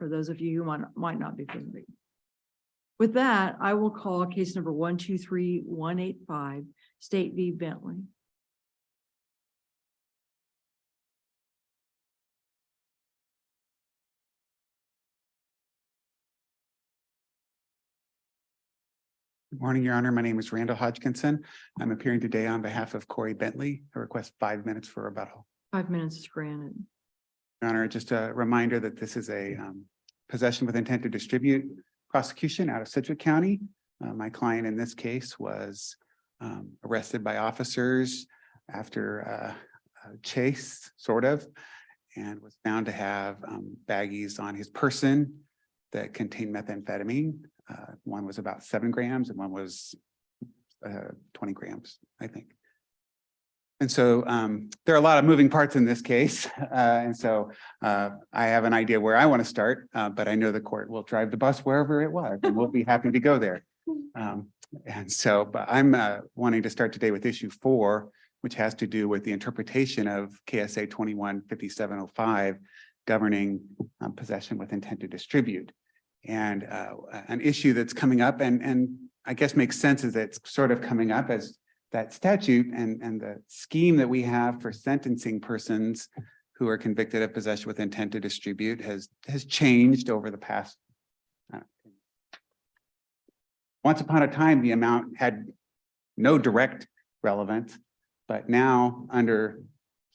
for those of you who might not be familiar. With that, I will call case number 123185, State v. Bentley. Good morning, Your Honor. My name is Randall Hodgkinson. I'm appearing today on behalf of Cory Bentley. I request 5 minutes for rebuttal. 5 minutes is granted. Your Honor, just a reminder that this is a possession with intent to distribute prosecution out of Sedgwick County. My client in this case was arrested by officers after a chase, sort of, and was found to have baggies on his person that contained methamphetamine. One was about 7 grams and one was 20 grams, I think. And so there are a lot of moving parts in this case. And so I have an idea where I want to start, but I know the court will drive the bus wherever it was, and we'll be happy to go there. And so, but I'm wanting to start today with issue 4, which has to do with the interpretation of KSA 215705 governing possession with intent to distribute. And an issue that's coming up and I guess makes sense is that it's sort of coming up as that statute and the scheme that we have for sentencing persons who are convicted of possession with intent to distribute has changed over the past. Once upon a time, the amount had no direct relevance, but now under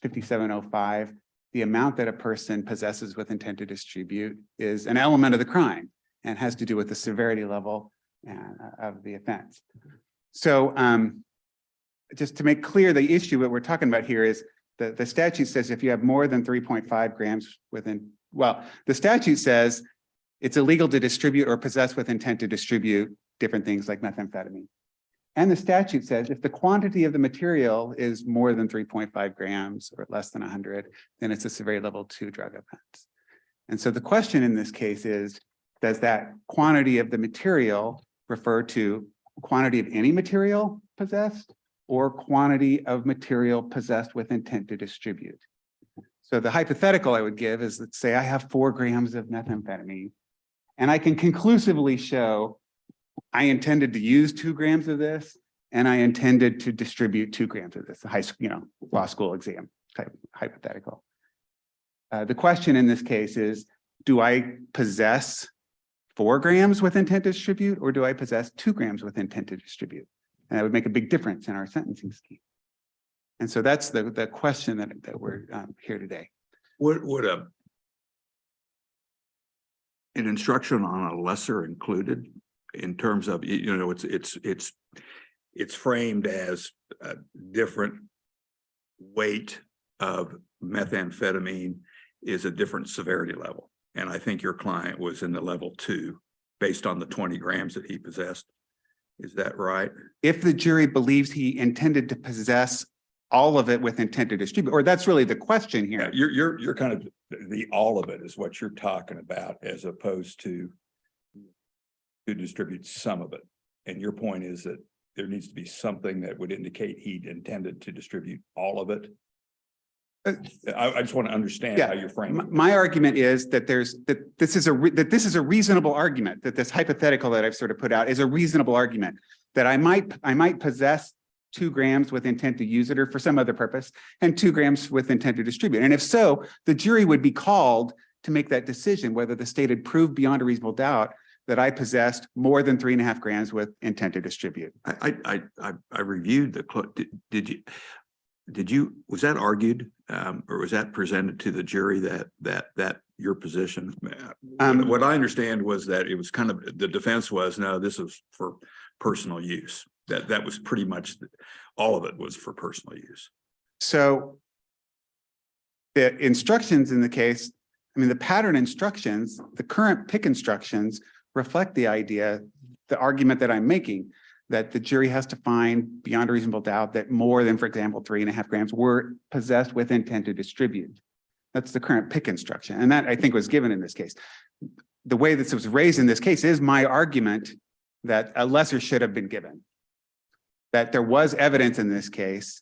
5705, the amount that a person possesses with intent to distribute is an element of the crime and has to do with the severity level of the offense. So just to make clear, the issue that we're talking about here is the statute says if you have more than 3.5 grams within, well, the statute says it's illegal to distribute or possess with intent to distribute different things like methamphetamine. And the statute says if the quantity of the material is more than 3.5 grams or less than 100, then it's a severity level 2 drug offense. And so the question in this case is, does that quantity of the material refer to quantity of any material possessed or quantity of material possessed with intent to distribute? So the hypothetical I would give is, let's say I have 4 grams of methamphetamine and I can conclusively show I intended to use 2 grams of this and I intended to distribute 2 grams of this, a high school, law school exam type hypothetical. The question in this case is, do I possess 4 grams with intent to distribute or do I possess 2 grams with intent to distribute? And that would make a big difference in our sentencing scheme. And so that's the question that we're here today. Would an instruction on a lesser included in terms of, you know, it's framed as a different weight of methamphetamine is a different severity level. And I think your client was in the level 2 based on the 20 grams that he possessed. Is that right? If the jury believes he intended to possess all of it with intent to distribute, or that's really the question here. Yeah, you're kind of the all of it is what you're talking about, as opposed to distribute some of it. And your point is that there needs to be something that would indicate he'd intended to distribute all of it. I just want to understand how you're framing it. My argument is that this is a reasonable argument, that this hypothetical that I've sort of put out is a reasonable argument, that I might possess 2 grams with intent to use it or for some other purpose and 2 grams with intent to distribute. And if so, the jury would be called to make that decision whether the state had proved beyond a reasonable doubt that I possessed more than 3.5 grams with intent to distribute. I reviewed the was that argued or was that presented to the jury that your position? What I understand was that it was kind of, the defense was, no, this was for personal use. That was pretty much all of it was for personal use. So the instructions in the case, I mean, the pattern instructions, the current PIC instructions reflect the idea, the argument that I'm making, that the jury has to find beyond a reasonable doubt that more than, for example, 3.5 grams were possessed with intent to distribute. That's the current PIC instruction. And that, I think, was given in this case. The way this was raised in this case is my argument that a lesser should have been given. That there was evidence in this case.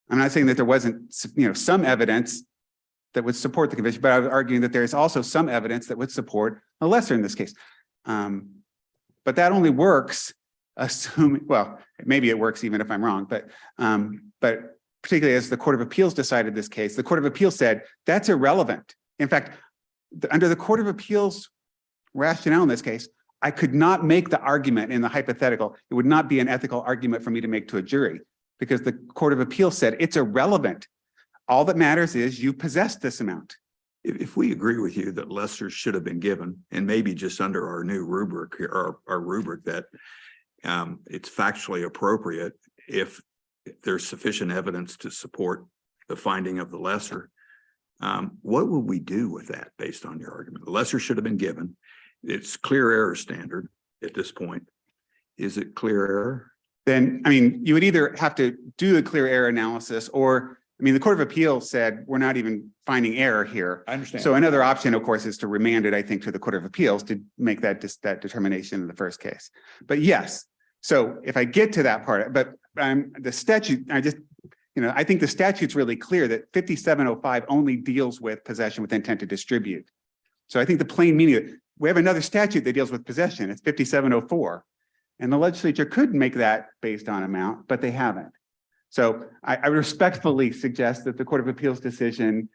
I'm not saying that there wasn't, some evidence that would support the conviction, but I was arguing that there is also some evidence that would support a lesser in this case. But that only works assuming, well, maybe it works even if I'm wrong, but particularly as the Court of Appeals decided this case, the Court of Appeals said that's irrelevant. In fact, under the Court of Appeals rationale in this case, I could not make the argument in the hypothetical. It would not be an ethical argument for me to make to a jury because the Court of Appeals said it's irrelevant. All that matters is you possess this amount. If we agree with you that lessers should have been given, and maybe just under our new rubric here, our rubric that it's factually appropriate if there's sufficient evidence to support the finding of the lesser, what would we do with that based on your argument? The lesser should have been given. It's clear error standard at this point. Is it clear error? Then, I mean, you would either have to do the clear error analysis or, I mean, the Court of Appeals said we're not even finding error here. I understand. So another option, of course, is to remand it, I think, to the Court of Appeals to make that determination in the first case. But yes, so if I get to that part, but the statute, I think the statute's really clear that 5705 only deals with possession with intent to distribute. So I think the plain meaning, we have another statute that deals with possession. It's 5704. And the legislature could make that based on amount, but they haven't. So I respectfully suggest that the Court of Appeals decision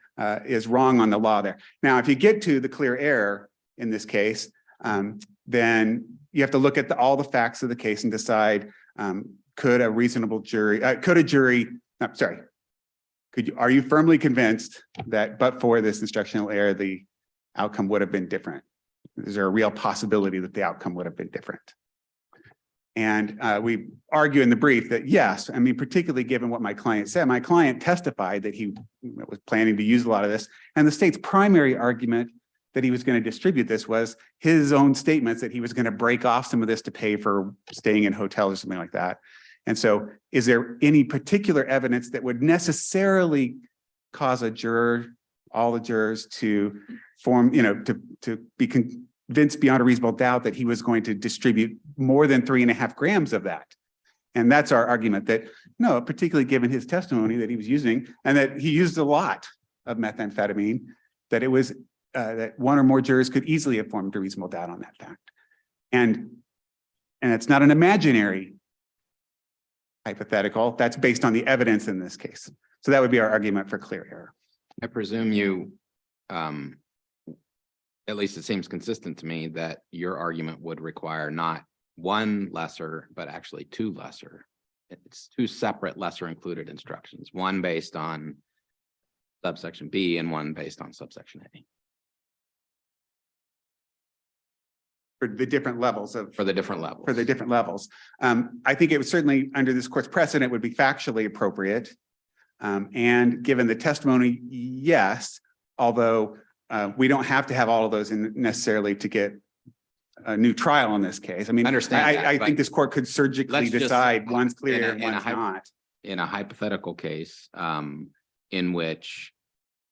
is wrong on the law there. Now, if you get to the clear error in this case, then you have to look at all the facts of the case and decide, are you firmly convinced that but for this instructional error, the outcome would have been different? Is there a real possibility that the outcome would have been different? And we argue in the brief that yes, I mean, particularly given what my client said, my client testified that he was planning to use a lot of this. And the state's primary argument that he was going to distribute this was his own statements that he was going to break off some of this to pay for staying in hotels or something like that. And so is there any particular evidence that would necessarily cause all the jurors to form, to be convinced beyond a reasonable doubt that he was going to distribute more than 3.5 grams of that? And that's our argument that no, particularly given his testimony that he was using and that he used a lot of methamphetamine, that it was that one or more jurors could easily have formed a reasonable doubt on that fact. And it's not an imaginary hypothetical, that's based on the evidence in this case. So that would be our argument for clear error. I presume you, at least it seems consistent to me that your argument would require not one lesser, but actually two lesser. It's two separate lesser included instructions, one based on subsection B and one based on subsection A. For the different levels of. For the different levels. For the different levels. I think it would certainly, under this court's precedent, would be factually appropriate. And given the testimony, yes, although we don't have to have all of those in necessarily to get a new trial in this case. I mean, I think this court could surgically decide one's clear and one's not. In a hypothetical case in which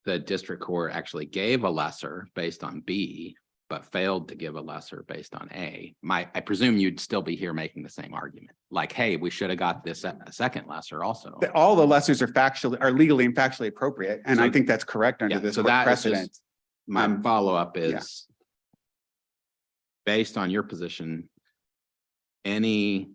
the district court actually gave a lesser based on B, but failed to give a lesser based on A, I presume you'd still be here making the same argument. Like, hey, we should have got this a second lesser also. All the lessers are legally and factually appropriate. And I think that's correct under this court's precedent. My follow-up is based on your position, any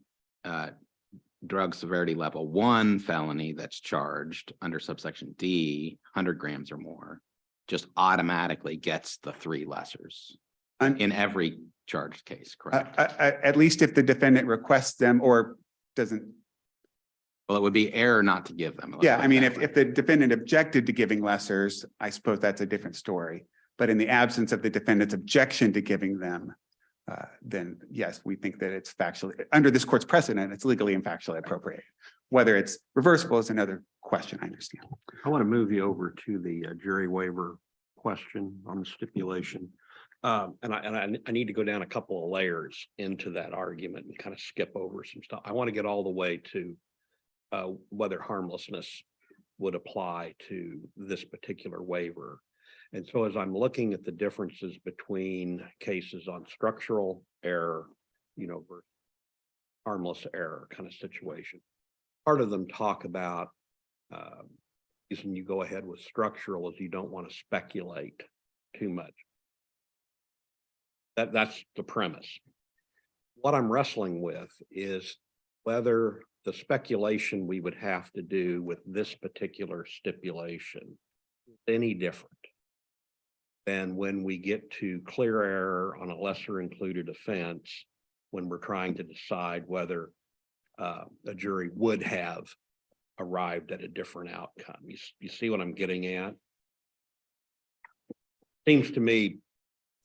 drug severity level 1 felony that's charged under subsection D, 100 grams or more, just automatically gets the 3 lessers in every charged case, correct? At least if the defendant requests them or doesn't. Well, it would be error not to give them. Yeah, I mean, if the defendant objected to giving lessers, I suppose that's a different story. But in the absence of the defendant's objection to giving them, then yes, we think that it's factually, under this court's precedent, it's legally and factually appropriate. Whether it's reversible is another question, I understand. I want to move you over to the jury waiver question on the stipulation. And I need to go down a couple of layers into that argument and kind of skip over some stuff. I want to get all the way to whether harmlessness would apply to this particular waiver. And so as I'm looking at the differences between cases on structural error, versus harmless error kind of situation, part of them talk about reason you go ahead with structural is you don't want to speculate too much. That's the premise. What I'm wrestling with is whether the speculation we would have to do with this particular stipulation is any different than when we get to clear error on a lesser included offense, when we're trying to decide whether a jury would have arrived at a different outcome. You see what I'm getting at? Seems to me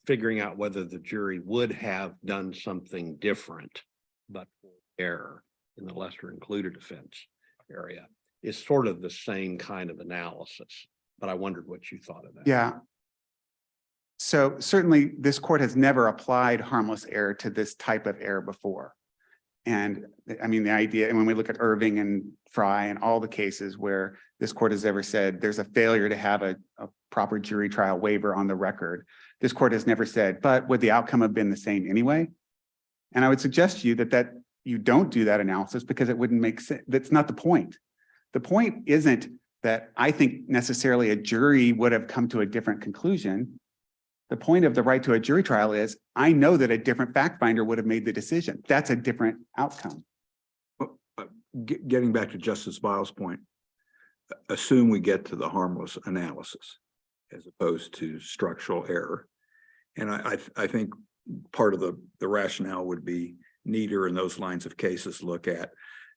figuring out whether the jury would have done something different, but for error in the lesser included offense area is sort of the same kind of analysis. But I wondered what you thought of that. Yeah. So certainly this court has never applied harmless error to this type of error before. And I mean, the idea, and when we look at Irving and Fry and all the cases where this court has ever said there's a failure to have a proper jury trial waiver on the record, this court has never said, but would the outcome have been the same anyway? And I would suggest to you that you don't do that analysis because it wouldn't make sense. That's not the point. The point isn't that I think necessarily a jury would have come to a different conclusion. The point of the right to a jury trial is I know that a different fact finder would have made the decision. That's a different outcome. Getting back to Justice Biles' point, assume we get to the harmless analysis as opposed to structural error. And I think part of the rationale would be neater in those lines of cases look at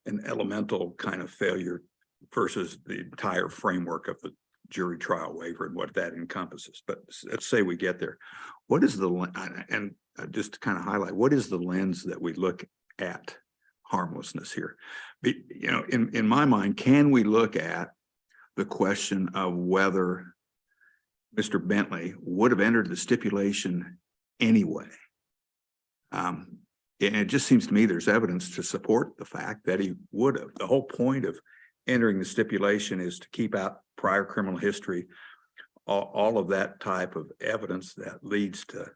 an elemental kind of failure versus the entire framework of the jury trial waiver and what that encompasses. But let's say we get there. What is and just to kind of highlight, what is the lens that we look at harmlessness here? You know, in my mind, can we look at the question of whether Mr. Bentley would have entered the stipulation anyway? And it just seems to me there's evidence to support the fact that he would have. The whole point of entering the stipulation is to keep out prior criminal history, all of that type of evidence that leads to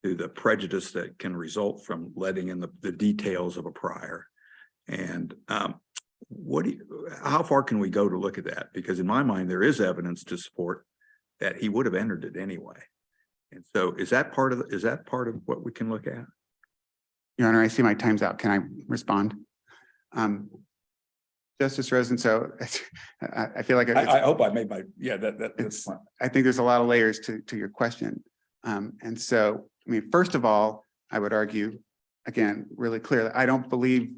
the prejudice that can result from letting in the details of a prior. And how far can we go to look at that? Because in my mind, there is evidence to support that he would have entered it anyway. And so is that part of what we can look at? Your Honor, I see my time's out. Can I respond? Justice Rosen, so I feel like I hope I made my, yeah, that's fine. I think there's a lot of layers to your question. And so, I mean, first of all, I would argue, again, really clearly, I don't believe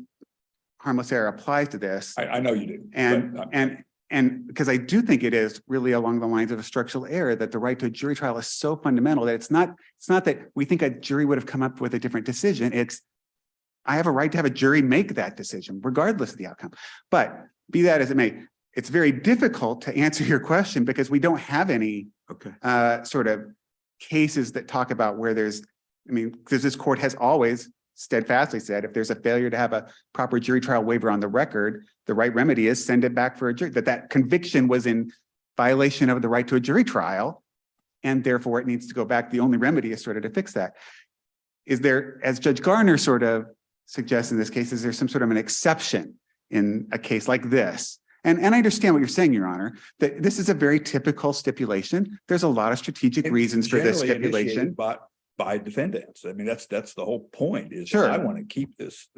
harmless error applies to this. I know you do. And because I do think it is really along the lines of a structural error that the right to a jury trial is so fundamental that it's not that we think a jury would have come up with a different decision. It's I have a right to have a jury make that decision, regardless of the outcome. But be that as it may, it's very difficult to answer your question because we don't have any sort of cases that talk about where there's, I mean, because this court has always steadfastly said, if there's a failure to have a proper jury trial waiver on the record, the right remedy is send it back for a jury, that conviction was in violation of the right to a jury trial, and therefore it needs to go back. The only remedy is sort of to fix that. Is there, as Judge Garner sort of suggests in this case, is there some sort of an exception in a case like this? And I understand what you're saying, Your Honor, that this is a very typical stipulation. There's a lot of strategic reasons for this stipulation. By defendants. I mean, that's the whole point is sure. I want to keep this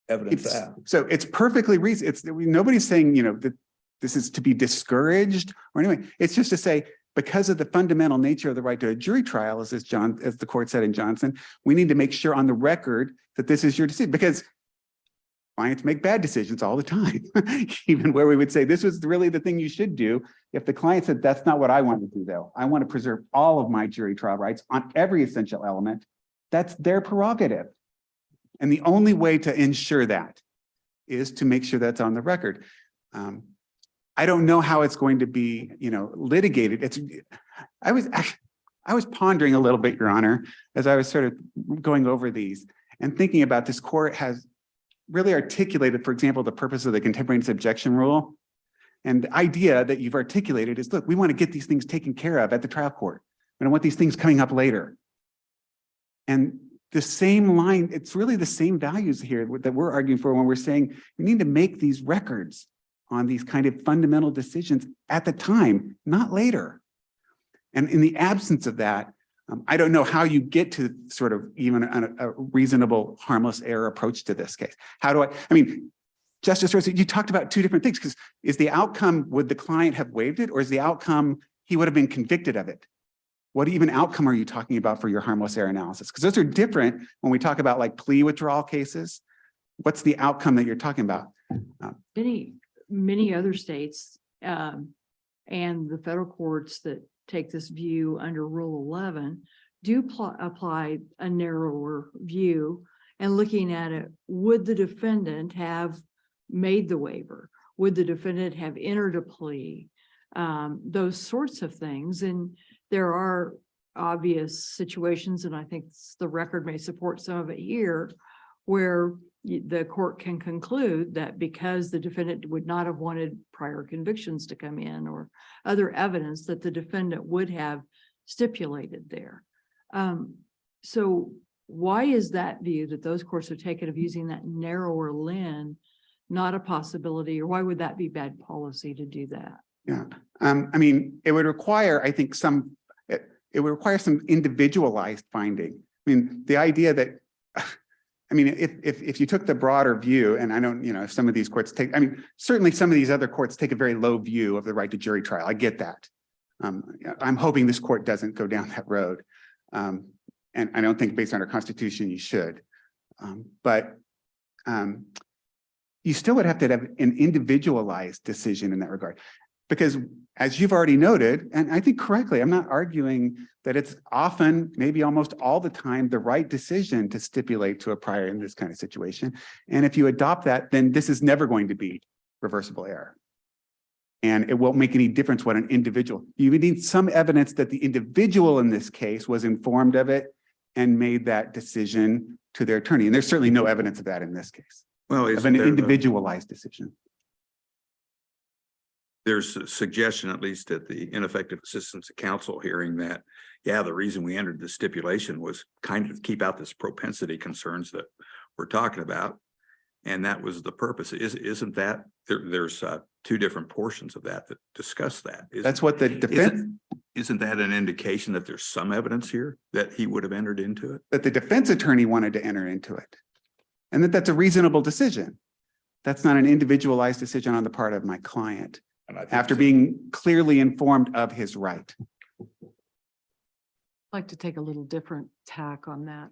evidence out. So it's perfectly reasonable. Nobody's saying, you know, that this is to be discouraged or anyway. It's just to say, because of the fundamental nature of the right to a jury trial, as the court said in Johnson, we need to make sure on the record that this is your decision, because clients make bad decisions all the time, even where we would say this was really the thing you should do. If the client said, that's not what I want to do, though, I want to preserve all of my jury trial rights on every essential element, that's their prerogative. And the only way to ensure that is to make sure that's on the record. I don't know how it's going to be, you know, litigated. I was pondering a little bit, Your Honor, as I was sort of going over these and thinking about this court has really articulated, for example, the purpose of the contemporaneous objection rule. And the idea that you've articulated is, look, we want to get these things taken care of at the trial court. We don't want these things coming up later. And the same line, it's really the same values here that we're arguing for when we're saying we need to make these records on these kind of fundamental decisions at the time, not later. And in the absence of that, I don't know how you get to sort of even a reasonable harmless error approach to this case. How do I mean, Justice Rose, you talked about two different things, because is the outcome, would the client have waived it, or is the outcome he would have been convicted of it? What even outcome are you talking about for your harmless error analysis? Because those are different when we talk about like plea withdrawal cases. What's the outcome that you're talking about? Many other states and the federal courts that take this view under Rule 11 do apply a narrower view, and looking at it, would the defendant have made the waiver? Would the defendant have entered a plea? Those sorts of things. And there are obvious situations, and I think the record may support some of it here, where the court can conclude that because the defendant would not have wanted prior convictions to come in or other evidence, that the defendant would have stipulated there. So why is that view that those courts have taken of using that narrower lens not a possibility, or why would that be bad policy to do that? Yeah, I mean, it would require, I think, it would require some individualized finding. I mean, the idea that, I mean, if you took the broader view, and I don't, if some of these courts take, I mean, certainly some of these other courts take a very low view of the right to jury trial. I get that. I'm hoping this court doesn't go down that road. And I don't think based on our Constitution, you should. But you still would have to have an individualized decision in that regard. Because as you've already noted, and I think correctly, I'm not arguing that it's often, maybe almost all the time, the right decision to stipulate to a prior in this kind of situation. And if you adopt that, then this is never going to be reversible error. And it won't make any difference what an individual, you would need some evidence that the individual in this case was informed of it and made that decision to their attorney. And there's certainly no evidence of that in this case, Well, of an individualized decision. There's a suggestion, at least at the ineffective assistance of counsel hearing, that, yeah, the reason we entered the stipulation was kind of keep out this propensity concerns that we're talking about. And that was the purpose. Isn't that, there's two different portions of that discuss that. That's what the defense, Isn't that an indication that there's some evidence here that he would have entered into it? that the defense attorney wanted to enter into it. And that's a reasonable decision. That's not an individualized decision on the part of my client, And I think after being clearly informed of his right. I'd like to take a little different tack on that.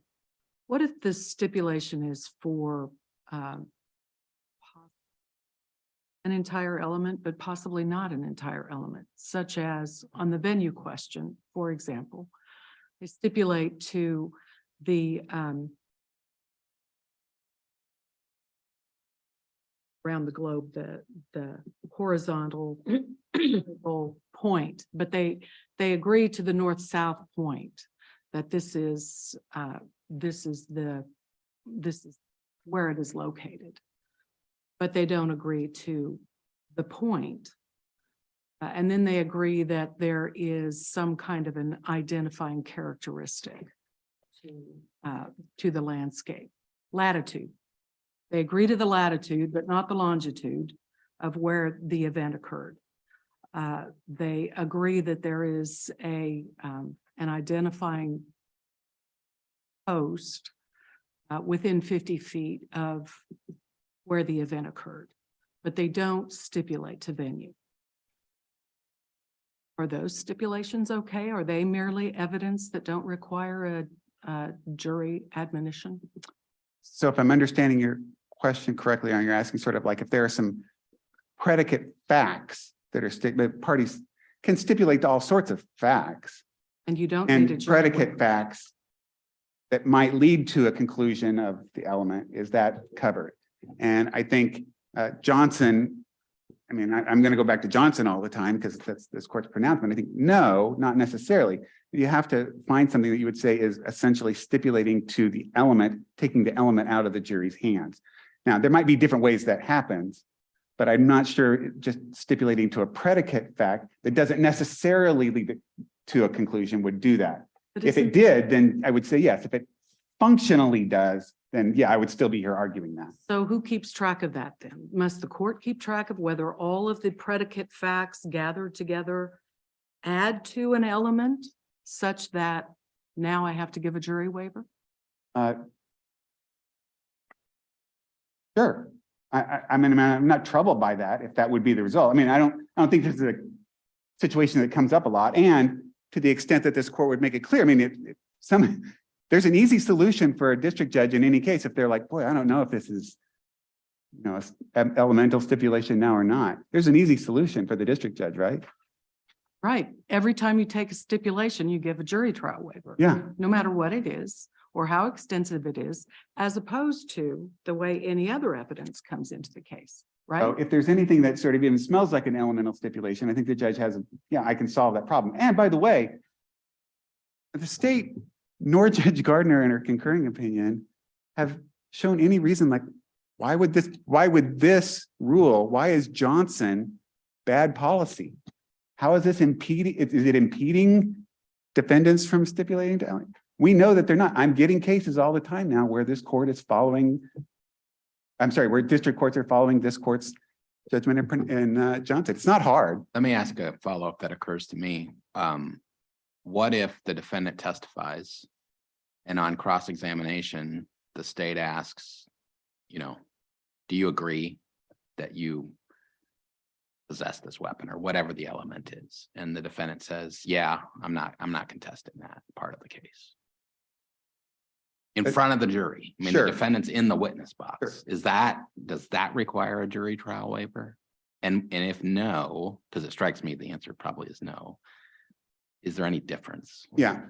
What if this stipulation is for an entire element, but possibly not an entire element, such as on the venue question, for example, they stipulate to the around the globe, the horizontal point, but they agree to the north-south point, that this is where it is located, but they don't agree to the point. And then they agree that there is some kind of an identifying characteristic to the landscape, latitude. They agree to the latitude, but not the longitude of where the event occurred. They agree that there is an identifying post within 50 feet of where the event occurred, but they don't stipulate to venue. Are those stipulations okay? Are they merely evidence that don't require a jury admonition? So if I'm understanding your question correctly, you're asking sort of like if there are some predicate facts that are the parties can stipulate all sorts of facts And you don't need a and jury predicate waiver. facts that might lead to a conclusion of the element, is that covered? And I think Johnson, I mean, I'm going to go back to Johnson all the time because that's this court's pronouncement. I think no, not necessarily. You have to find something that you would say is essentially stipulating to the element, taking the element out of the jury's hands. Now, there might be different ways that happens, but I'm not sure just stipulating to a predicate fact that doesn't necessarily lead to a conclusion would do that. But If it isn't- did, then I would say yes. If it functionally does, then yeah, I would still be here arguing that. So who keeps track of that then? Must the court keep track of whether all of the predicate facts gathered together add to an element such that now I have to give a jury waiver? Sure. I mean, I'm not troubled by that if that would be the result. I mean, I don't think this is a situation that comes up a lot. And to the extent that this court would make it clear, I mean, there's an easy solution for a district judge in any case if they're like, boy, I don't know if this is, you know, an elemental stipulation now or not. There's an easy solution for the district judge, right? Right. Every time you take a stipulation, you give a jury trial waiver. Yeah. No matter what it is or how extensive it is, as opposed to the way any other evidence comes into the case, right? So if there's anything that sort of even smells like an elemental stipulation, I think the judge has, yeah, I can solve that problem. And by the way, the state nor Judge Gardner in her concurring opinion have shown any reason, like, why would this rule, why is Johnson bad policy? How is this impeding, is it impeding defendants from stipulating to? We know that they're not. I'm getting cases all the time now where this court is following, I'm sorry, where district courts are following this court's judgment in Johnson. It's not hard. Let me ask a follow-up that occurs to me. What if the defendant testifies and on cross-examination, the state asks, you know, do you agree that you possess this weapon or whatever the element is? And the defendant says, yeah, I'm not contesting that part of the case. In front of the jury. I mean, Sure. the defendant's in the witness box. Sure. Does that require a jury trial waiver? And if no, because it strikes me the answer probably is no. Is there any difference? Yeah.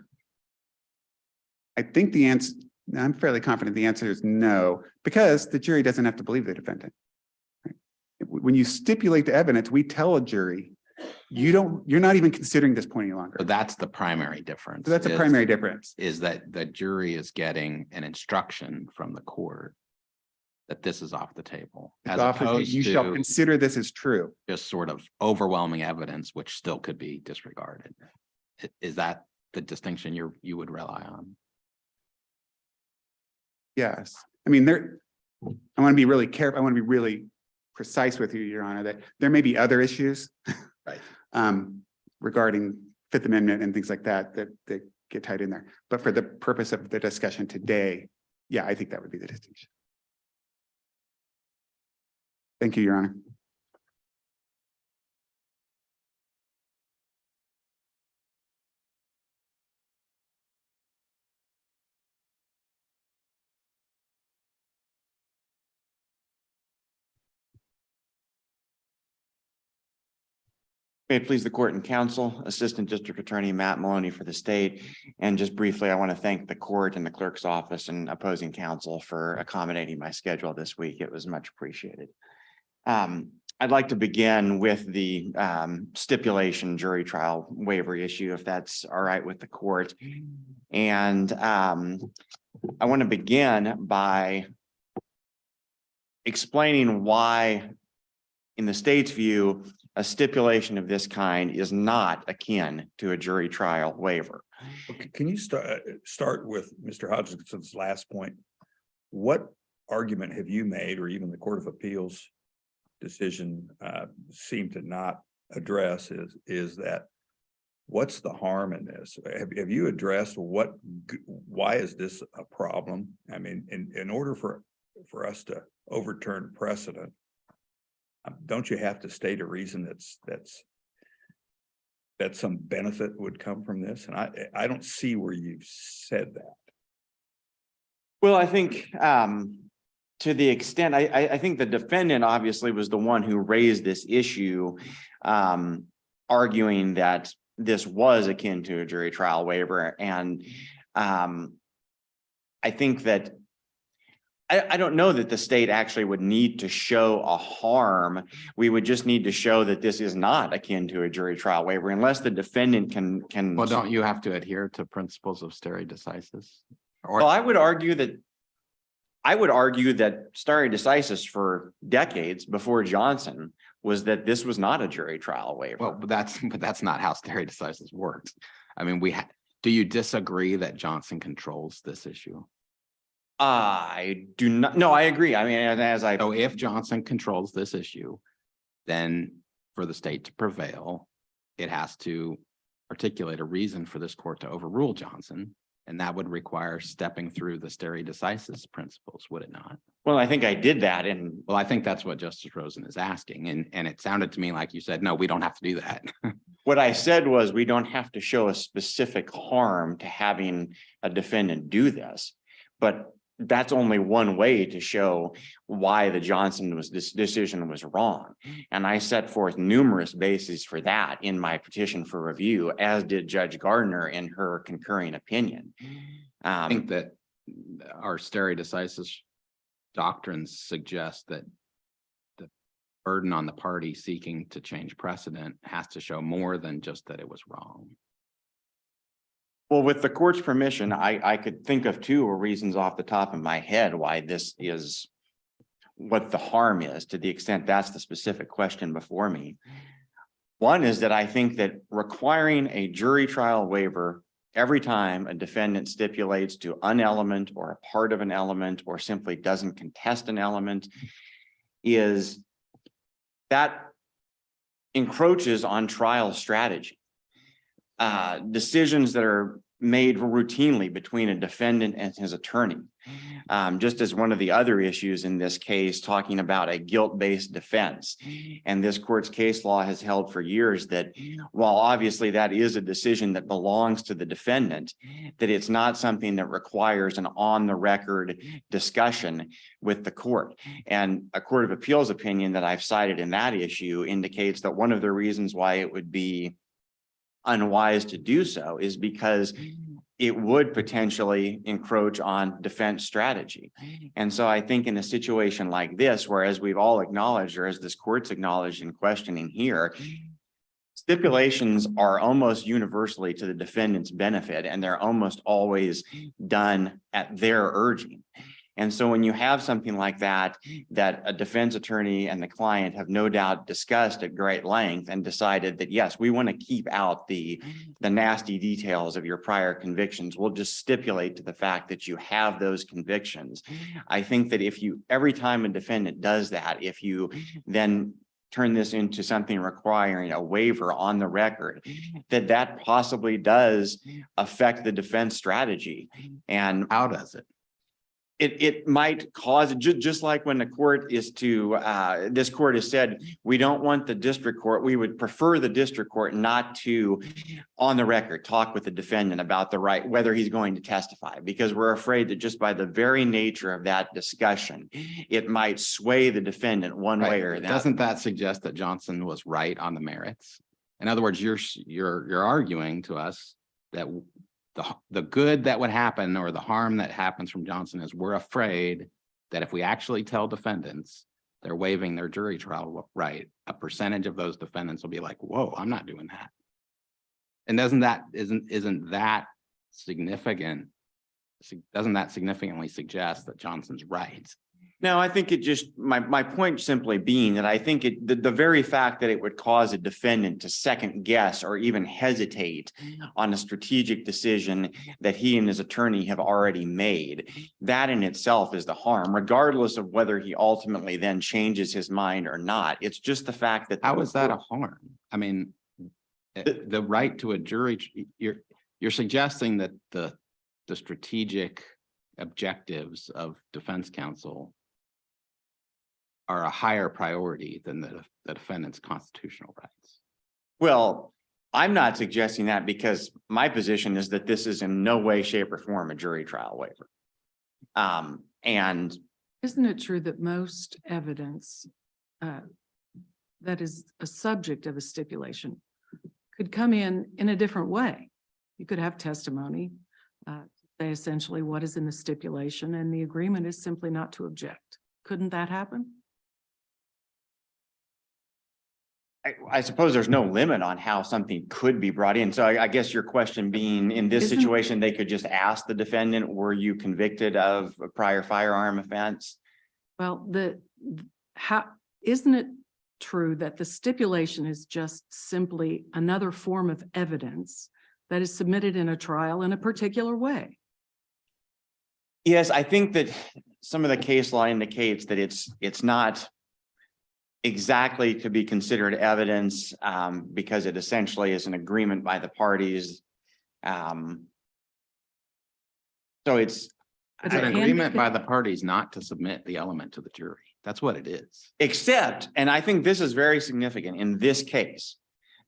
I think the answer, I'm fairly confident the answer is no, because the jury doesn't have to believe the defendant. Right? When you stipulate the evidence, we tell a jury, you're not even considering this point any longer. So that's the primary difference. So that's a is- primary difference. Is that the jury is getting an instruction from the court that this is off the table. As It's offered, opposed you shall to consider this as true. just sort of overwhelming evidence, which still could be disregarded. Is that the distinction you would rely on? Yes. I mean, I want to be really careful. I want to be really precise with you, Your Honor, that there may be other issues. Right. Regarding Fifth Amendment and things like that get tied in there. But for the purpose of the discussion today, yeah, I think that would be the distinction. Thank you, Your Honor. May it please the court and counsel, Assistant District Attorney Matt Maloney for the state. And just briefly, I want to thank the court and the clerk's office and opposing counsel for accommodating my schedule this week. It was much appreciated. I'd like to begin with the stipulation jury trial waiver issue, if that's all right with the court. And I want to begin by explaining why, in the state's view, a stipulation of this kind is not akin to a jury trial waiver. Okay, can you start with Mr. Hodgson's last point? What argument have you made, or even the Court of Appeals decision seem to not address, is that what's the harm in this? Have you addressed why is this a problem? I mean, in order for us to overturn precedent, don't you have to state a reason that some benefit would come from this? And I don't see where you've said that. Well, I think to the extent, I think the defendant obviously was the one who raised this issue, arguing that this was akin to a jury trial waiver. And I think that I don't know that the state actually would need to show a harm. We would just need to show that this is not akin to a jury trial waiver, unless the defendant can. Well, don't you have to adhere to principles of stare decisis? Or Well, I would argue that stare decisis for decades before Johnson was that this was not a jury trial waiver. well, but that's not how stare decisis works. I mean, do you disagree that Johnson controls this issue? I do not, no, I agree. I mean, as I, So if Johnson controls this issue, then for the state to prevail, it has to articulate a reason for this court to overrule Johnson. And that would require stepping through the stare decisis principles, would it not? well, I think I did that and Well, I think that's what Justice Rosen is asking. And it sounded to me like you said, no, we don't have to do that. what I said was we don't have to show a specific harm to having a defendant do this. But that's only one way to show why the this decision was wrong. And I set forth numerous bases for that in my petition for review, as did Judge Gardner in her concurring opinion. I think that our stare decisis doctrines suggest that the burden on the party seeking to change precedent has to show more than just that it was wrong. Well, with the court's permission, I could think of two reasons off the top of my head why this is what the harm is, to the extent that's the specific question before me. One is that I think that requiring a jury trial waiver every time a defendant stipulates to an element or a part of an element or simply doesn't contest an element is that encroaches on trial strategy. Decisions that are made routinely between a defendant and his attorney. Just as one of the other issues in this case, talking about a guilt-based defense. And this court's case law has held for years that while obviously that is a decision that belongs to the defendant, that it's not something that requires an on-the-record discussion with the court. And a court of appeals opinion that I've cited in that issue indicates that one of the reasons why it would be unwise to do so is because it would potentially encroach on defense strategy. And so I think in a situation like this, where as we've all acknowledged, or as this court's acknowledged in questioning here, stipulations are almost universally to the defendant's benefit, and they're almost always done at their urging. And so when you have something like that, that a defense attorney and the client have no doubt discussed at great length and decided that, yes, we want to keep out the nasty details of your prior convictions. We'll just stipulate to the fact that you have those convictions. I think that if you, every time a defendant does that, if you then turn this into something requiring a waiver on the record, that possibly does affect the defense strategy. And How does it? It might cause, just like when the court is this court has said, we don't want the district court, we would prefer the district court not to, on the record, talk with the defendant about the right, whether he's going to testify, because we're afraid that just by the very nature of that discussion, it might sway the defendant one way or another. Doesn't that suggest that Johnson was right on the merits? In other words, you're arguing to us that the good that would happen or the harm that happens from Johnson is we're afraid that if we actually tell defendants they're waiving their jury trial right, a percentage of those defendants will be like, whoa, I'm not doing that. And isn't that significant? Doesn't that significantly suggest that Johnson's right? No, I think it just, my point simply being that I think the very fact that it would cause a defendant to second guess or even hesitate on a strategic decision that he and his attorney have already made, that in itself is the harm, regardless of whether he ultimately then changes his mind or not. It's just the fact that. How is that a harm? I mean, the right to a jury, you're suggesting that the strategic objectives of defense counsel are a higher priority than the defendant's constitutional rights. Well, I'm not suggesting that, because my position is that this is in no way, shape, or form a jury trial waiver. And Isn't it true that most evidence that is a subject of a stipulation could come in a different way? You could have testimony, say essentially what is in the stipulation, and the agreement is simply not to object. Couldn't that happen? I suppose there's no limit on how something could be brought in. So I guess your question being, in this Isn't- situation, they could just ask the defendant, were you convicted of a prior firearm offense? Well, isn't it true that the stipulation is just simply another form of evidence that is submitted in a trial in a particular way? Yes, I think that some of the case law indicates that it's not exactly to be considered evidence, because it essentially is an agreement by the parties. So it's, But It's an it can agreement be- by the parties not to submit the element to the jury. That's what it is. except, and I think this is very significant in this case,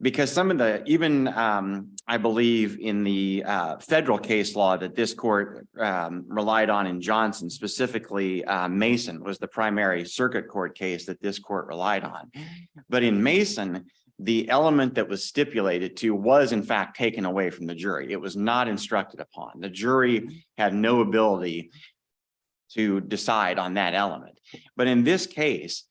because some of the, even I believe in the federal case law that this court relied on in Johnson, specifically Mason was the primary circuit court case that this court relied on. But in Mason, the element that was stipulated to was in fact taken away from the jury. It was not instructed upon. The jury had no ability to decide on that element. But in this case,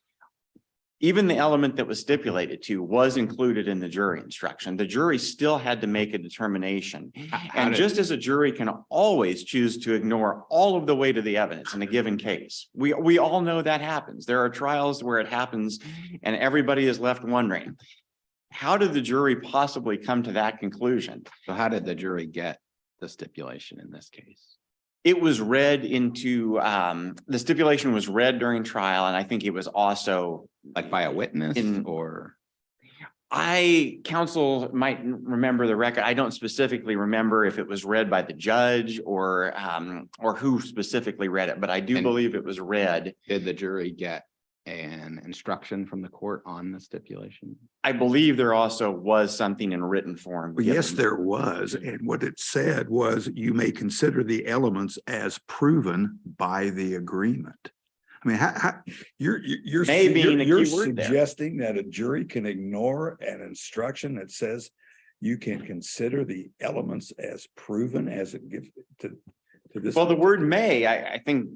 even the element that was stipulated to was included in the jury instruction. The jury still had to make a determination. How And did- just as a jury can always choose to ignore all of the weight of the evidence in a given case, we all know that happens. There are trials where it happens and everybody is left wondering, how did the jury possibly come to that conclusion? So how did the jury get the stipulation in this case? It was read into, the stipulation was read during trial, and I think it was also, Like by a witness In- or? counsel might remember the record. I don't specifically remember if it was read by the judge or who specifically read it, but I do And- believe it was read. Did the jury get an instruction from the court on the stipulation? I believe there also was something in written form. Well, yes, given. there was. And what it said was you may consider the elements as proven by the agreement. I mean, you're May being a you're key word there. suggesting that a jury can ignore an instruction that says you can consider the elements as proven as it gives to this. Well, the word may, I think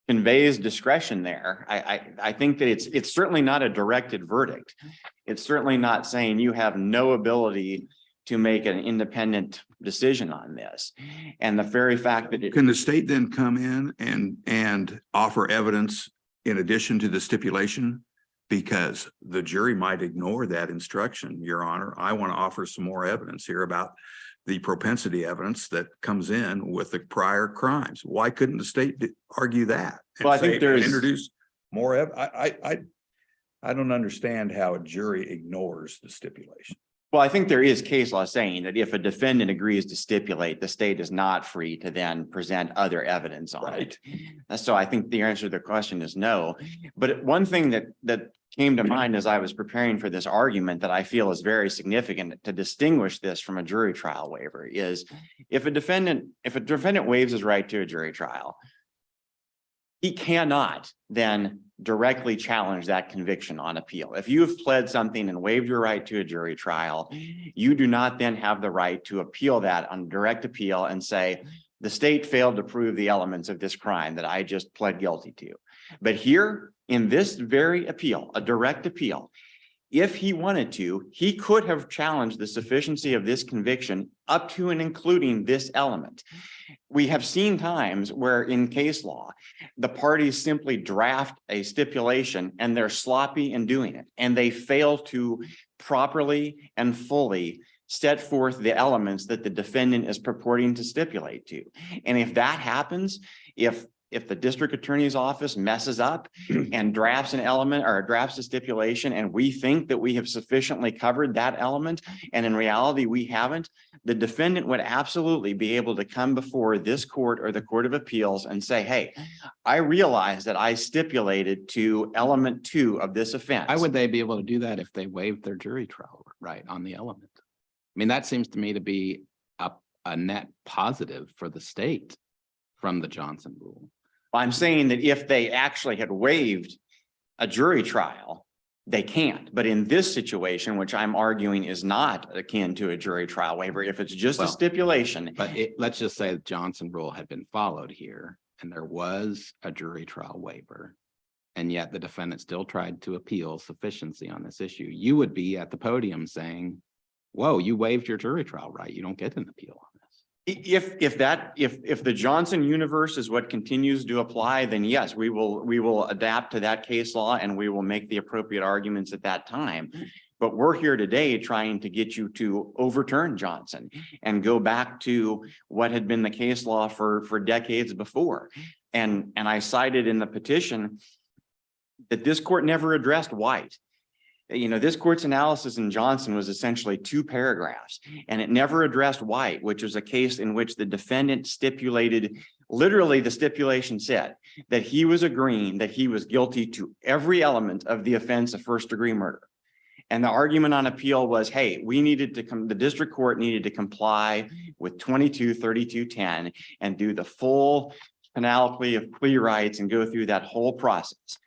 conveys discretion there. I think that it's certainly not a directed verdict. It's certainly not saying you have no ability to make an independent decision on this. And the very fact that it, Can the state then come in and offer evidence in addition to the stipulation? Because the jury might ignore that instruction, Your Honor. I want to offer some more evidence here about the propensity evidence that comes in with the prior crimes. Why couldn't the state argue that? and Well, I think say, there's- introduce more. I don't understand how a jury ignores the stipulation. well, I think there is case law saying that if a defendant agrees to stipulate, the state is not free to then present other evidence on it. So I think the answer to the question is no. But one thing that came to mind as I was preparing for this argument that I feel is very significant to distinguish this from a jury trial waiver is if a defendant waives his right to a jury trial, he cannot then directly challenge that conviction on appeal. If you have pled something and waived your right to a jury trial, you do not then have the right to appeal that on direct appeal and say, the state failed to prove the elements of this crime that I just pled guilty to. But here in this very appeal, a direct appeal, if he wanted to, he could have challenged the sufficiency of this conviction up to and including this element. We have seen times where in case law, the parties simply draft a stipulation and they're sloppy in doing it, and they fail to properly and fully set forth the elements that the defendant is purporting to stipulate to. And if that happens, if the district attorney's office messes up and drafts an element or drafts a stipulation, and we think that we have sufficiently covered that element, and in reality we haven't, the defendant would absolutely be able to come before this court or the Court of Appeals and say, hey, I realize that I stipulated to element 2 of this offense. How would they be able to do that if they waived their jury trial right on the element? I mean, that seems to me to be a net positive for the state from the Johnson rule. I'm saying that if they actually had waived a jury trial, they can't. But in this situation, which I'm arguing is not akin to a jury trial waiver, if it's just a Well, stipulation. But let's just say the Johnson rule had been followed here and there was a jury trial waiver. And yet the defendant still tried to appeal sufficiency on this issue. You would be at the podium saying, whoa, you waived your jury trial right. You don't get an appeal on this. If the Johnson universe is what continues to apply, then yes, we will adapt to that case law and we will make the appropriate arguments at that time. But we're here today trying to get you to overturn Johnson and go back to what had been the case law for decades before. And I cited in the petition that this court never addressed White. You know, this court's analysis in Johnson was essentially 2 paragraphs, and it never addressed White, which was a case in which the defendant stipulated, literally the stipulation said that he was agreeing that he was guilty to every element of the offense of first-degree murder. And the argument on appeal was, hey, the district court needed to comply with 223210 and do the full panoply of plea rights and go through that whole process.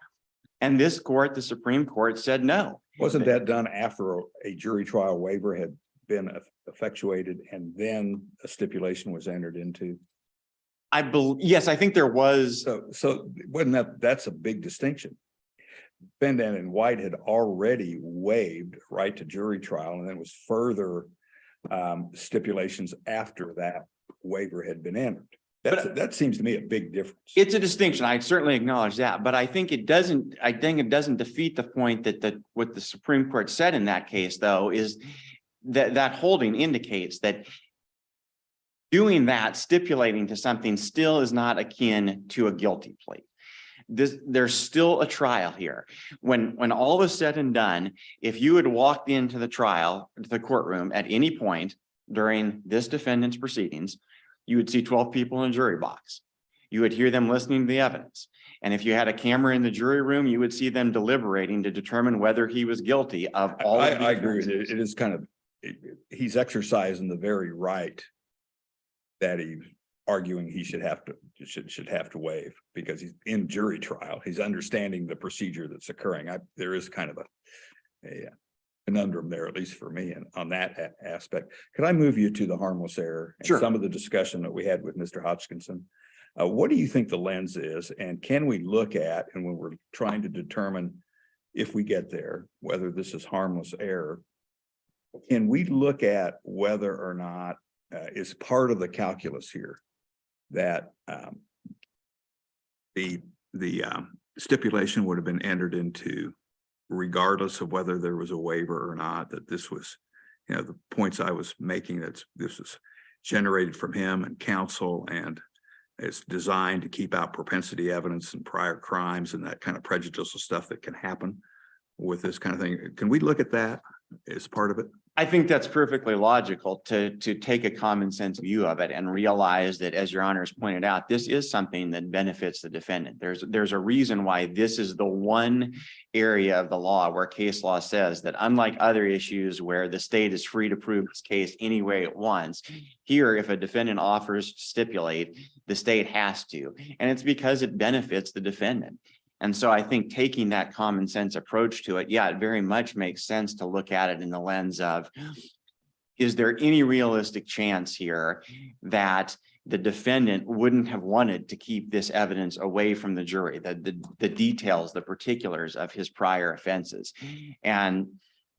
And this court, the Supreme Court, said no. Wasn't that done after a jury trial waiver had been effectuated and then a stipulation was entered into? Yes, I think there was. So wasn't that's a big distinction. Defendant and White had already waived right to jury trial, and then was further stipulations after that waiver had been entered. That seems to me a big difference. It's a distinction. I certainly acknowledge that, but I think it doesn't defeat the point that what the Supreme Court said in that case, though, is that holding indicates that doing that, stipulating to something, still is not akin to a guilty plea. There's still a trial here. When all is said and done, if you had walked into the courtroom at any point during this defendant's proceedings, you would see 12 people in a jury box. You would hear them listening to the evidence. And if you had a camera in the jury room, you would see them deliberating to determine whether he was guilty of all. I agree with you. It is kind of, he's exercising the very right that he's arguing he should have to waive, because he's in jury trial. He's understanding the procedure that's occurring. There is kind of a conundrum there, at least for me, and on that aspect. Could I move you to the harmless error and Sure. some of the discussion that we had with Mr. Hodgkinson? What do you think the lens is, and can we look at, and when we're trying to determine if we get there, whether this is harmless error, can we look at whether or not is part of the calculus here that the stipulation would have been entered into regardless of whether there was a waiver or not, that this was, you know, the points I was making, that this was generated from him and counsel, and it's designed to keep out propensity evidence and prior crimes and that kind of prejudicial stuff that can happen with this kind of thing. Can we look at that as part of it? I think that's perfectly logical to take a common sense view of it and realize that, as your honors pointed out, this is something that benefits the defendant. There's a reason why this is the one area of the law where case law says that, unlike other issues where the state is free to prove its case any way it wants, here, if a defendant offers to stipulate, the state has to, and it's because it benefits the defendant. And so I think taking that common sense approach to it, yeah, it very much makes sense to look at it in the lens of, is there any realistic chance here that the defendant wouldn't have wanted to keep this evidence away from the jury, the details, the particulars of his prior offenses? And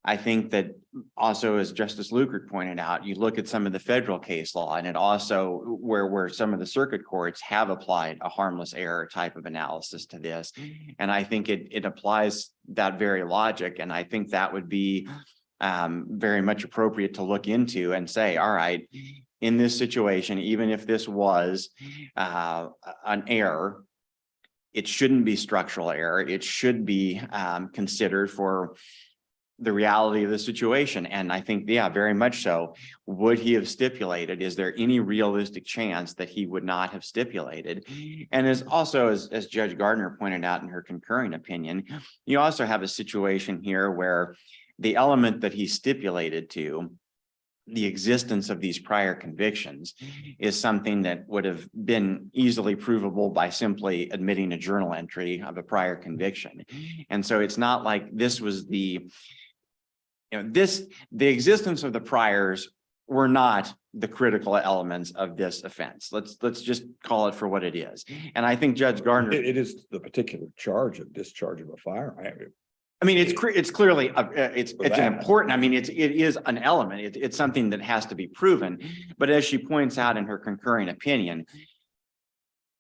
I think that also, as Justice Lukert pointed out, you look at some of the federal case law, and it also where some of the circuit courts have applied a harmless error type of analysis to this. And I think it applies that very logic. And I think that would be very much appropriate to look into and say, all right, in this situation, even if this was an error, it shouldn't be structural error. It should be considered for the reality of the situation. And I think, yeah, very much so. Would he have stipulated? Is there any realistic chance that he would not have stipulated? And as Judge Gardner pointed out in her concurring opinion, you also have a situation here where the element that he stipulated to, the existence of these prior convictions, is something that would have been easily provable by simply admitting a journal entry of a prior conviction. And so it's not like this was the existence of the priors were not the critical elements of this offense. Let's just call it for what it is. And I think Judge Gardner, It is the particular charge of discharge of a firearm. I mean, it's clearly it's For that. an important. I mean, it is an element. It's something that has to be proven. But as she points out in her concurring opinion,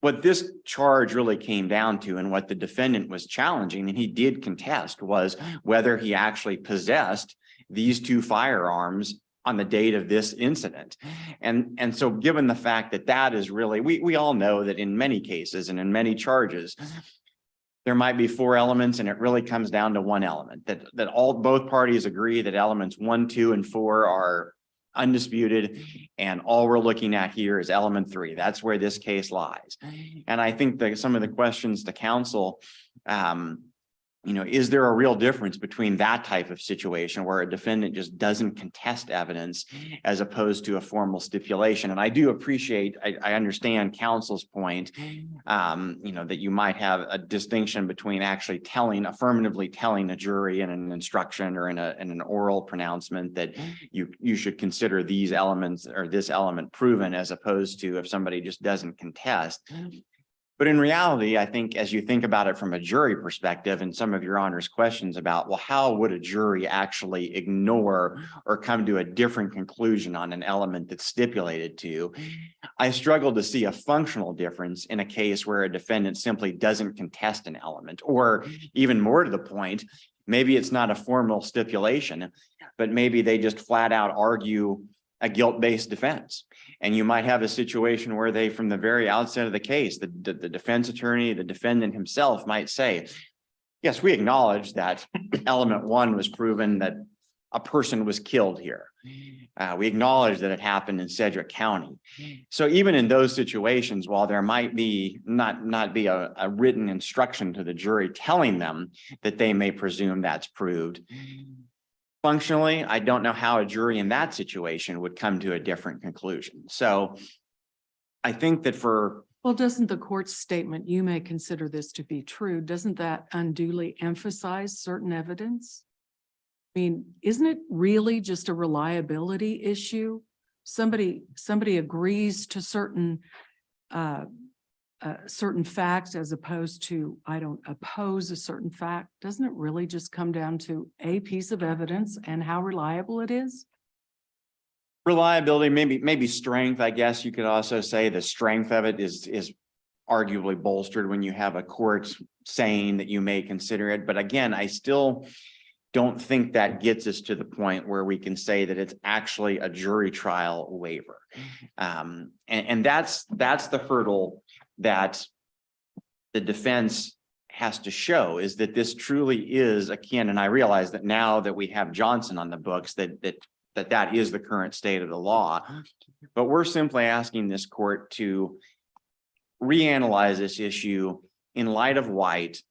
what this charge really came down to, and what the defendant was challenging, and he did contest, was whether he actually possessed these two firearms on the date of this incident. And so given the fact that that is really, we all know that in many cases and in many charges, there might be 4 elements and it really comes down to one element, that both parties agree that elements 1, 2, and 4 are undisputed, and all we're looking at here is element 3. That's where this case lies. And I think that some of the questions to counsel, is there a real difference between that type of situation where a defendant just doesn't contest evidence as opposed to a formal stipulation? And I do appreciate, I understand counsel's point, that you might have a distinction between actually affirmatively telling a jury in an instruction or in an oral pronouncement that you should consider these elements or this element proven, as opposed to if somebody just doesn't contest. But in reality, I think as you think about it from a jury perspective, and some of your honor's questions about, well, how would a jury actually ignore or come to a different conclusion on an element that's stipulated to? I struggle to see a functional difference in a case where a defendant simply doesn't contest an element, or even more to the point, maybe it's not a formal stipulation, but maybe they just flat out argue a guilt-based defense. And you might have a situation where they, from the very outset of the case, the defense attorney, the defendant himself might say, yes, we acknowledge that element 1 was proven, that a person was killed here. We acknowledge that it happened in Sedgwick County. So even in those situations, while there might be not be a written instruction to the jury telling them that they may presume that's proved, functionally, I don't know how a jury in that situation would come to a different conclusion. So I think that Well, doesn't the court's statement, you may consider this to be true, doesn't that unduly emphasize certain evidence? I mean, isn't it really just a reliability issue? Somebody agrees to certain facts as opposed to, I don't oppose a certain fact. Doesn't it really just come down to a piece of evidence and how reliable it is? reliability, maybe strength, I guess you could also say the strength of it is arguably bolstered when you have a court saying that you may consider it. But again, I still don't think that gets us to the point where we can say that it's actually a jury trial waiver. And that's the hurdle that the defense has to show, is that this truly is akin. And I realize that now that we have Johnson on the books, that is the current state of the law. But we're simply asking this court to reanalyze this issue in light of White,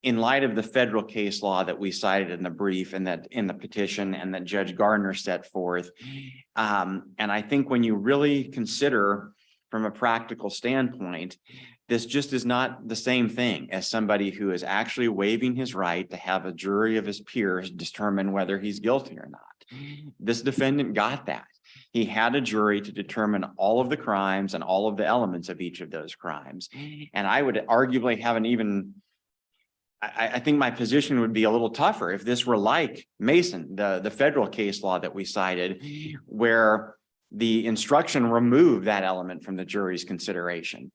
in light of the federal case law that we cited in the brief and that in the petition and that Judge Gardner set forth. And I think when you really consider from a practical standpoint, this just is not the same thing as somebody who is actually waiving his right to have a jury of his peers determine whether he's guilty or not. This defendant got that. He had a jury to determine all of the crimes and all of the elements of each of those crimes. And I would arguably have I think my position would be a little tougher if this were like Mason, the federal case law that we cited, where the instruction removed that element from the jury's consideration.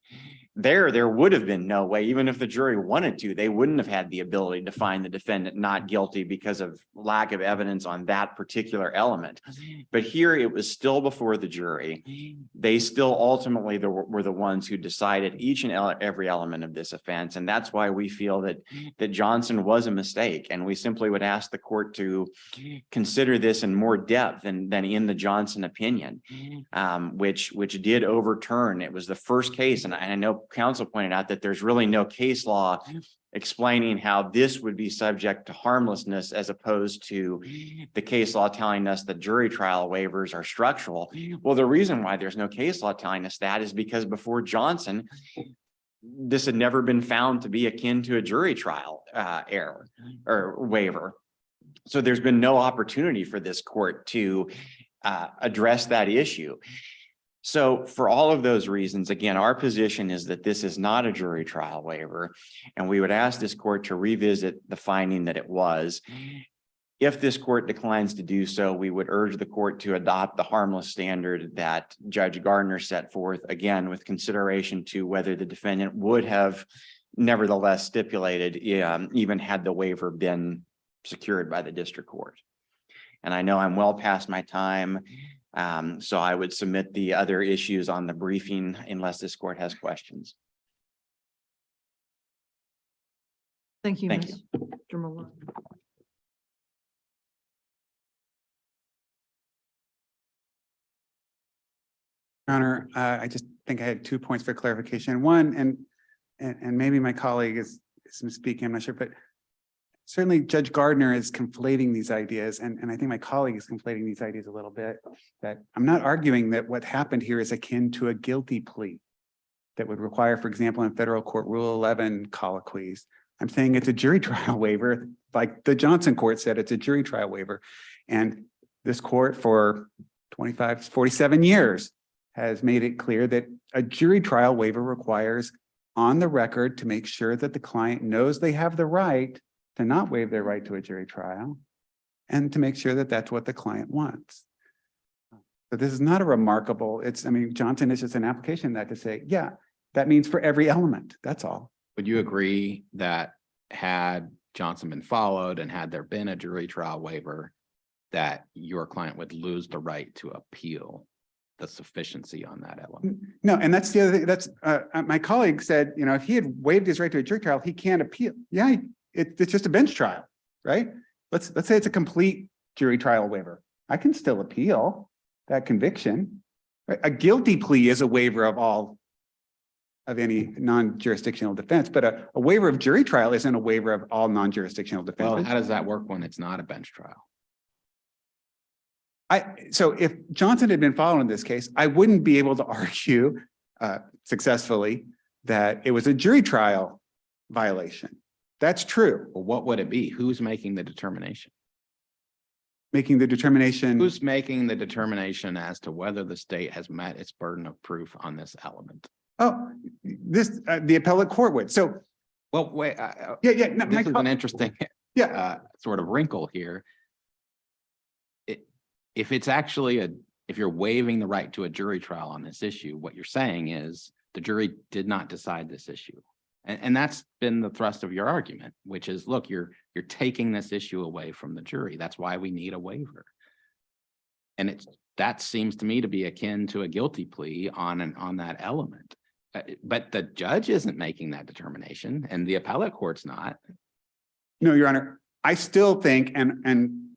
There would have been no way, even if the jury wanted to, they wouldn't have had the ability to find the defendant not guilty because of lack of evidence on that particular element. But here it was still before the jury. They still ultimately were the ones who decided each and every element of this offense. And that's why we feel that Johnson was a mistake. And we simply would ask the court to consider this in more depth than in the Johnson opinion, which did overturn. It was the first case. And I know counsel pointed out that there's really no case law explaining how this would be subject to harmlessness, as opposed to the case law telling us that jury trial waivers are structural. Well, the reason why there's no case law telling us that is because before Johnson, this had never been found to be akin to a jury trial error or waiver. So there's been no opportunity for this court to address that issue. So for all of those reasons, again, our position is that this is not a jury trial waiver, and we would ask this court to revisit the finding that it was. If this court declines to do so, we would urge the court to adopt the harmless standard that Judge Gardner set forth, again, with consideration to whether the defendant would have nevertheless stipulated, even had the waiver been secured by the district court. And I know I'm well past my time. So I would submit the other issues on the briefing unless this court has questions. Thank you, Thank you. Mr. Malone. Your Honor, I just think I had 2 points for clarification. One, and maybe my colleague is speaking, I'm not sure, but certainly Judge Gardner is conflating these ideas, and I think my colleague is conflating these ideas a little bit, that I'm not arguing that what happened here is akin to a guilty plea that would require, for example, in federal court Rule 11 colloquies. I'm saying it's a jury trial waiver, like the Johnson court said, it's a jury trial waiver. And this court for 25, 47 years has made it clear that a jury trial waiver requires on the record to make sure that the client knows they have the right to not waive their right to a jury trial and to make sure that that's what the client wants. But this is not a remarkable, I mean, Johnson is just an application of that to say, yeah, that means for every element, that's all. Would you agree that had Johnson been followed and had there been a jury trial waiver, that your client would lose the right to appeal the sufficiency on that element? No, and that's the other thing. That's my colleague said, you know, if he had waived his right to a jury trial, he can't appeal. Yeah, it's just a bench trial, right? Let's say it's a complete jury trial waiver. I can still appeal that conviction. Right? A guilty plea is a waiver of any non-jurisdictional defense, but a waiver of jury trial isn't a waiver of all non-jurisdictional defense. Well, how does that work when it's not a bench trial? So if Johnson had been followed in this case, I wouldn't be able to argue successfully that it was a jury trial violation. That's true. Well, what would it be? Who's making the determination? Making the determination. Who's making the determination as to whether the state has met its burden of proof on this element? Oh, the appellate court would. So, Well, wait, yeah. No, this is an interesting sort of wrinkle here. If it's actually if you're waiving the right to a jury trial on this issue, what you're saying is the jury did not decide this issue. And that's been the thrust of your argument, which is, look, you're taking this issue away from the jury. That's why we need a waiver. And that seems to me to be akin to a guilty plea on that element. But the judge isn't making that determination, and the appellate court's not. no, Your Honor, I still think and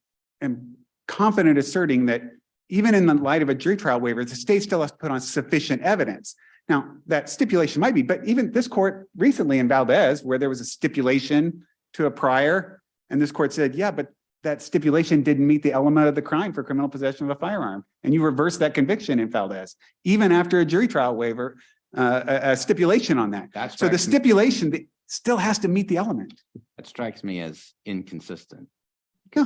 confident asserting that even in the light of a jury trial waiver, the state still has to put on sufficient evidence. Now, that stipulation might be, but even this court recently in Valdez, where there was a stipulation to a prior, and this court said, yeah, but that stipulation didn't meet the element of the crime for criminal possession of a firearm. And you reversed that conviction in Valdez, even after a jury trial waiver, a stipulation on that. So the stipulation still has to meet the element. That strikes me as inconsistent. Yeah.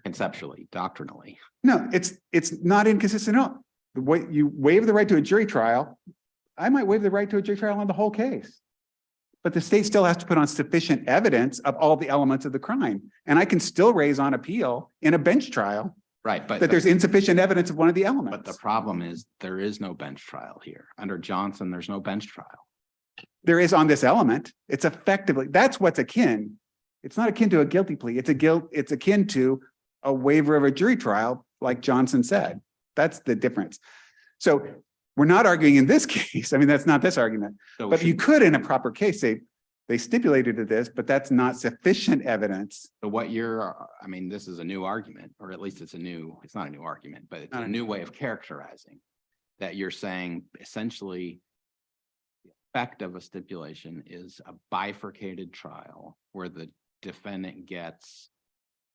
Conceptually, doctrinally. No, it's not inconsistent at all. The way you waive the right to a jury trial, I might waive the right to a jury trial on the whole case. But the state still has to put on sufficient evidence of all the elements of the crime. And I can still raise on appeal in a bench trial. Right, but that there's insufficient evidence of one of the elements. But the problem is there is no bench trial here. Under Johnson, there's no bench trial. There is on this element. It's effectively, that's what's akin. It's not akin to a guilty plea. It's akin to a waiver of a jury trial, like Johnson said. That's the difference. So we're not arguing in this case. I mean, that's not this argument. So but you could, in a proper case, say they stipulated to this, but that's not sufficient evidence. So what I mean, this is a new argument, or at least it's not a new argument, but it's a new way of characterizing that you're saying essentially the effect of a stipulation is a bifurcated trial where the defendant gets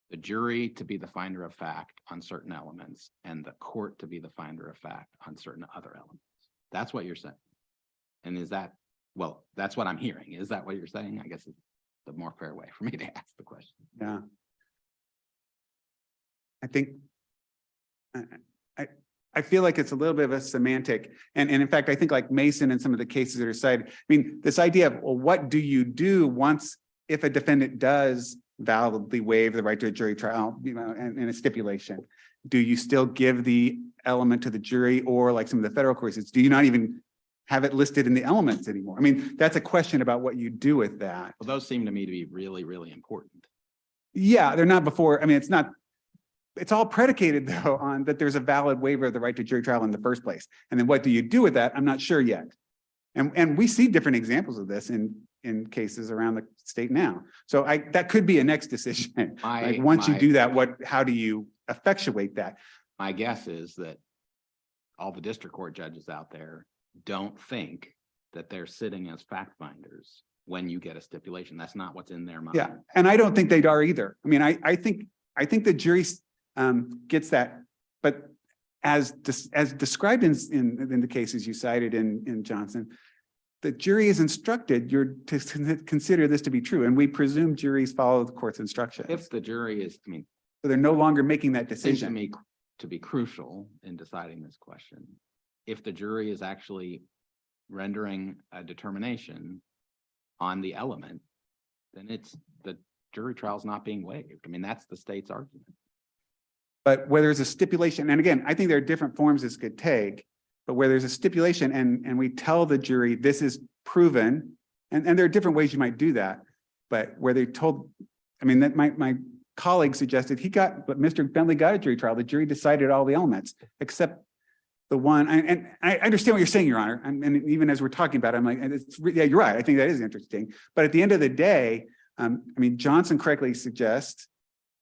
the jury to be the finder of fact on certain elements and the court to be the finder of fact on certain other elements. That's what you're saying. And well, that's what I'm hearing. Is that what you're saying? I guess it's the more fair way for me to ask the question. Yeah. I think I feel like it's a little bit of a semantic. And in fact, I think like Mason and some of the cases that are cited, I mean, this idea of, well, what do you do if a defendant does validly waive the right to a jury trial, and a stipulation? Do you still give the element to the jury, or like some of the federal courts, do you not even have it listed in the elements anymore? I mean, that's a question about what you do with that. Well, those seem to me to be really, really important. Yeah, they're not before. I mean, it's not it's all predicated though on that there's a valid waiver of the right to jury trial in the first place. And then what do you do with that? I'm not sure yet. And we see different examples of this in cases around the state now. So that could be a next decision. Like, once you do that, how do you effectuate that? My guess is that all the district court judges out there don't think that they're sitting as fact finders when you get a stipulation. That's not what's in their mind. Yeah, and I don't think they are either. I mean, I think the jury gets that, but as described in the cases you cited in Johnson, the jury is instructed to consider this to be true, and we presume juries follow the court's instructions. If the jury is, I mean, So they're no longer making that it seems to decision. me to be crucial in deciding this question. If the jury is actually rendering a determination on the element, then it's the jury trial is not being waived. I mean, that's the state's argument. But where there's a stipulation, and again, I think there are different forms this could take, but where there's a stipulation and we tell the jury this is proven, and there are different ways you might do that, but where they told, I mean, that my colleague suggested but Mr. Bentley got a jury trial. The jury decided all the elements except the one, and I understand what you're saying, Your Honor. And even as we're talking about it, I'm like, yeah, you're right. I think that is interesting. But at the end of the day, I mean, Johnson correctly suggests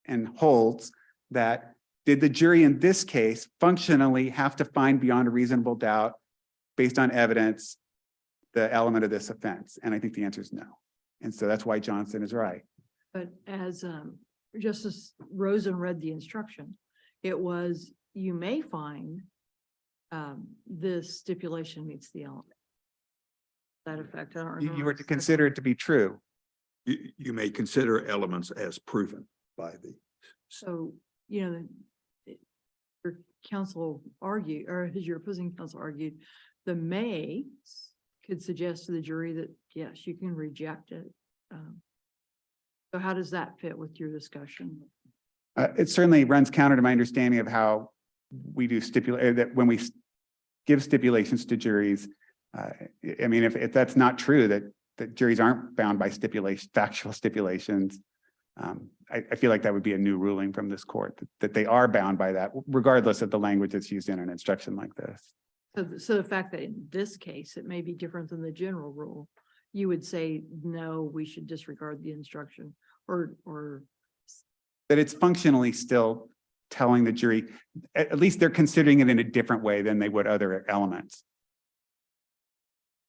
and holds that did the jury in this case functionally have to find beyond a reasonable doubt based on evidence the element of this offense? And I think the answer is no. And so that's why Johnson is right. But as Justice Rosen read the instruction, it was, you may find this stipulation meets the element. That effect, I don't remember. You were to consider it to be true. You may consider elements as proven by the. So, you know, your counsel argued, or your opposing counsel argued, the may could suggest to the jury that, yes, you can reject it. So how does that fit with your discussion? It certainly runs counter to my understanding of how we do stipulate that when we give stipulations to juries. I mean, if that's not true, that juries aren't bound by factual stipulations. I feel like that would be a new ruling from this court, that they are bound by that, regardless of the language that's used in an instruction like this. So the fact that in this case, it may be different than the general rule, you would say, no, we should disregard the instruction or. That it's functionally still telling the jury, at least they're considering it in a different way than they would other elements.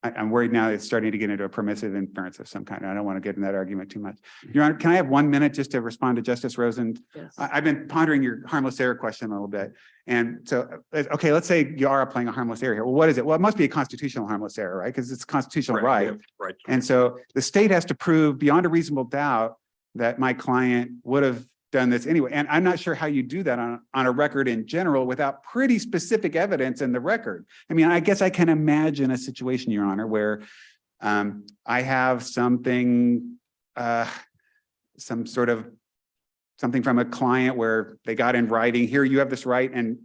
I'm worried now it's starting to get into a permissive inference of some kind. I don't want to get in that argument too much. Your Honor, can I have 1 minute just to respond to Justice Rosen? Yes. I've been pondering your harmless error question a little bit. And so, okay, let's say you are applying a harmless error here. Well, what is it? Well, it must be a constitutional harmless error, right? Because it's a constitutional right. Right. And so the state has to prove beyond a reasonable doubt that my client would have done this anyway. And I'm not sure how you do that on a record in general without pretty specific evidence in the record. I mean, I guess I can imagine a situation, Your Honor, where I have something, something from a client where they got in writing, here, you have this right, and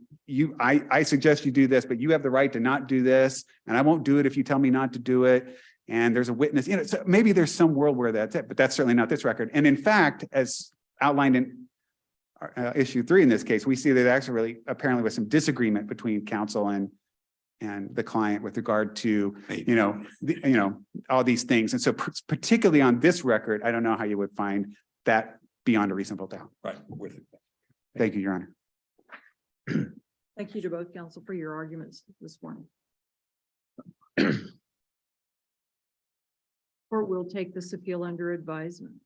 I suggest you do this, but you have the right to not do this, and I won't do it if you tell me not to do it. And there's a witness, you know, so maybe there's some world where that's it, but that's certainly not this record. And in fact, as outlined in issue 3 in this case, we see that actually really apparently was some disagreement between counsel and the client with regard to, all these things. And so particularly on this record, I don't know how you would find that beyond a reasonable doubt. Right. With it. Thank you, Your Honor. Thank you to both counsel for your arguments this morning. Court will take this appeal under advisement.